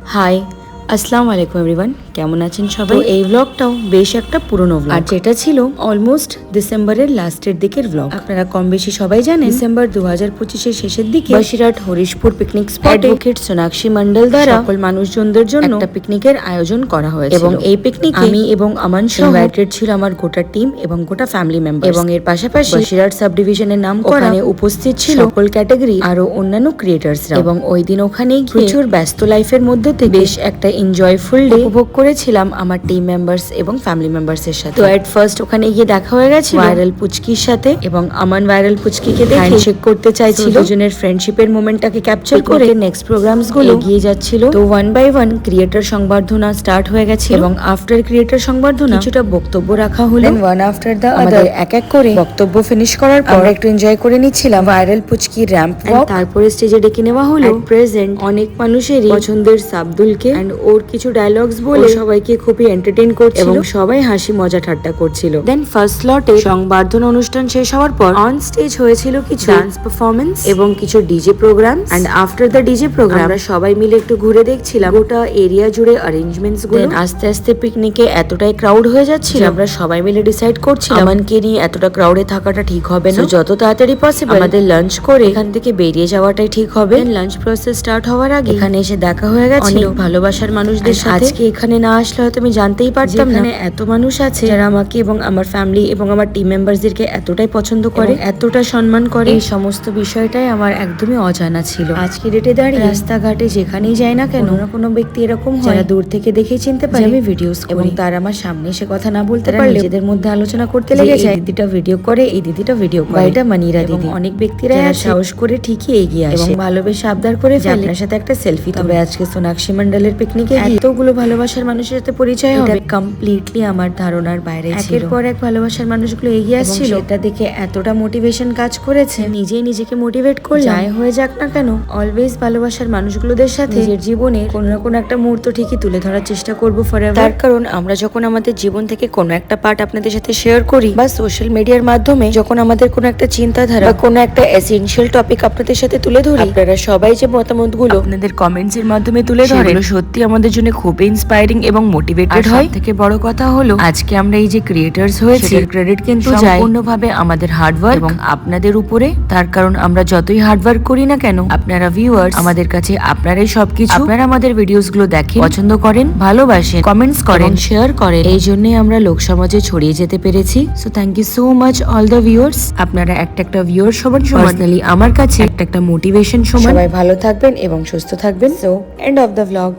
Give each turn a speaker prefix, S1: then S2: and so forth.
S1: High, আসসালামু আলাইকুম everyone. কেমন আছেন সবাই? এই ব্লগটাও বেশ একটা পুরনো ব্লগ, আর যেটা ছিল অলমোস্ট ডিসেম্বরের লাস্টের দিকের ব্লগ। আপনারা কম বেশি সবাই জানেন ডিসেম্বর 2025-এর শেষের দিকে বসিরহাট হরিশপুর পিকনিক স্পটে অ্যাডভোকেট সোনাক্ষী মন্ডল দ্বারা সকল মানুষজনদের জন্য একটা পিকনিকের আয়োজন করা হয়েছে, এবং এই পিকনিকে আমি এবং আমান ইনভাইটেড ছিল আমার গোটা টিম এবং গোটা ফ্যামিলি মেম্বার, এবং এর পাশাপাশি বসিরহাট সাব ডিভিশনের নাম করা উপস্থিত ছিল সকল ক্যাটাগরি আরো অন্যান্য ক্রিয়েটার্সরা। এবং ওই দিন ওখানে প্রচুর ব্যস্ত লাইফের মধ্যে থেকে বেশ একটা এনজয়ফুল ডে উপভোগ করেছিলাম আমার টিম মেম্বার্স এবং ফ্যামিলি মেম্বার্স এর সাথে। তো এট ফার্স্ট ওখানে গিয়ে দেখা হয়ে গেছে ভাইরাল পুচকির সাথে, এবং আমান ভাইরাল পুচকিকে দেখে হ্যান্ডশেক করতে চাইছিল। দুজনের ফ্রেন্ডশিপের মোমেন্টটাকে ক্যাপচার করে নেক্সট প্রোগ্রামস গুলো এগিয়ে যাচ্ছিল। তো ওয়ান বাই ওয়ান ক্রিয়েটর সংবর্ধনা স্টার্ট হয়ে গেছে, এবং আফটার ক্রিয়েটর সংবর্ধনা কিছুটা বক্তব্য রাখা হলো। ওয়ান আফটার দ্য আদার এক এক করে বক্তব্য ফিনিশ করার পর একটু এনজয় করে নিচ্ছিলাম ভাইরাল পুচকি র্যাম্প ওয়াক। তারপরে স্টেজে ডেকে নেওয়া হলো প্রেজেন্ট অনেক মানুষেরই পছন্দের সাবদুলকে, এন্ড ওর কিছু ডায়লগস বলে সবাইকে খুবই এন্টারটেইন করছিল এবং সবাই হাসি মজা ঠাট্টা করছিল। দেন ফার্স্ট স্লটে সংবর্ধনা অনুষ্ঠান শেষ হওয়ার পর অন স্টেজ হয়েছিল কিছু ডান্স পারফরমেন্স এবং কিছু DJ program, and after the DJ program আমরা সবাই মিলে একটু ঘুরে দেখছিলাম গোটা এরিয়া জুড়ে অ্যারেঞ্জমেন্টস গুলো। আস্তে আস্তে পিকনিকে এতটাই ক্রাউড হয়ে যাচ্ছিল, আমরা সবাই মিলে ডিসাইড করছিলাম আমানকে নিয়ে এতটা ক্রাউডে থাকাটা ঠিক হবে না, যত তাড়াতাড়ি পসিবল আমাদের লাঞ্চ করে এখান থেকে বেরিয়ে যাওয়াটাই ঠিক হবে। লাঞ্চ প্রসেস স্টার্ট হওয়ার আগে এখানে এসে দেখা হয়ে গেছে অনেক ভালোবাসার মানুষদের সাথে। আজকে এখানে না আসলে হয়তো আমি জানতেই পারতাম না এত মানুষ আছে যারা আমাকে এবং আমার ফ্যামিলি এবং আমার টিম মেম্বারসদেরকে এতটাই পছন্দ করে, এতটা সম্মান করে। এই সমস্ত বিষয়টাই আমার একদমই অজানা ছিল। আজকে ডেটে দাঁড়িয়ে রাস্তাঘাটে যেখানেই যাই না কেন কোনো ব্যক্তি এরকম হয় যারা দূর থেকে দেখেই চিনতে পারে আমি ভিডিওস করি, এবং তার আমার সামনে এসে কথা না বলতে পারলে নিজেদের মধ্যে আলোচনা করতে লেগেছে এই দিদিটা ভিডিও করে, এই দিদিটা ভিডিও করে, এটা মানিরা দিদি। অনেক ব্যক্তিরা সাহস করে ঠিকই এগিয়ে আসে এবং ভালোবেসে আবদার করে ফেলে আপনার সাথে একটা সেলফি। তবে আজকে সোনাক্ষী মন্ডলের পিকনিকে এতগুলো ভালোবাসার মানুষের সাথে পরিচয় হবে কমপ্লিটলি আমার ধারণার বাইরে ছিল। একের পর এক ভালোবাসার মানুষগুলো এগিয়ে আসছিল, এটা দেখে এতটা মোটিভেশন কাজ করেছে, নিজেই নিজেকে মোটিভেট করলাম যাই হয়ে যাক না কেন অলওয়েজ ভালোবাসার মানুষগুলোদের সাথে নিজের জীবনে কোনো না কোনো একটা মুহূর্ত ঠিকই তুলে ধরার চেষ্টা করবো ফরএভার। তার কারণ আমরা যখন আমাদের জীবন থেকে কোনো একটা পার্ট আপনাদের সাথে শেয়ার করি বা সোশ্যাল মিডিয়ার মাধ্যমে যখন আমাদের কোনো একটা চিন্তাধারা বা কোনো একটা এসেনশিয়াল টপিক আপনাদের সাথে তুলে ধরি, আপনারা সবাই যে মতামতগুলো আপনাদের কমেন্টস এর মাধ্যমে তুলে ধরেন সত্যি আমাদের জন্য খুবই ইন্সপায়ারিং এবং মোটিভেটেড হয়। থেকে বড় কথা হলো আজকে আমরা এই যে ক্রিয়েটার্স হয়েছি ক্রেডিট কিন্তু সম্পূর্ণভাবে আমাদের হার্ডওয়ার্ক এবং আপনাদের উপরে। তার কারণ আমরা যতই হার্ডওয়ার্ক করি না কেন আপনারা ভিউয়ার্স আমাদের কাছে আপনারাই সবকিছু। আপনারা আমাদের ভিডিওস গুলো দেখেন, পছন্দ করেন, ভালোবাসেন, কমেন্টস করেন, শেয়ার করেন, এই জন্যই আমরা লোক সমাজে ছড়িয়ে যেতে পেরেছি। So thank you so much all the viewers. আপনারা একটা ভিউয়ার সমান পার্সোনালি আমার কাছে একটা মোটিভেশন সমান। সবাই ভালো থাকবেন এবং সুস্থ থাকবেন। So end of the vlog.